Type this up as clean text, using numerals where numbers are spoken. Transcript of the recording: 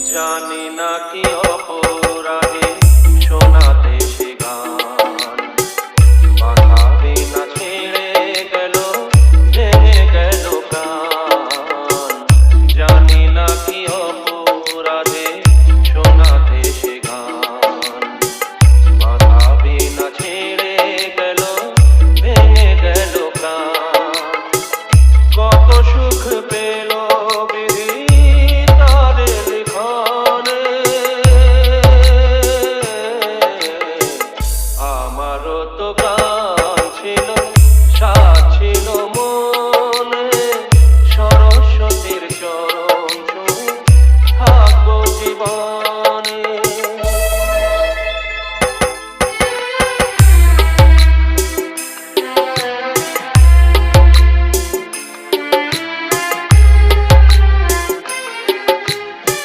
জানি না কি অপরাধে শোনাতে সে গান, বাধা বিনা ছেড়ে গেল, ভেঙে গেল প্রাণ। জানি না কি অপরাধে শোনাতে সে গান, বাধা বিনা ছেড়ে গেল, ভেঙে গেল প্রাণ। কত সুখ পেল জীবন।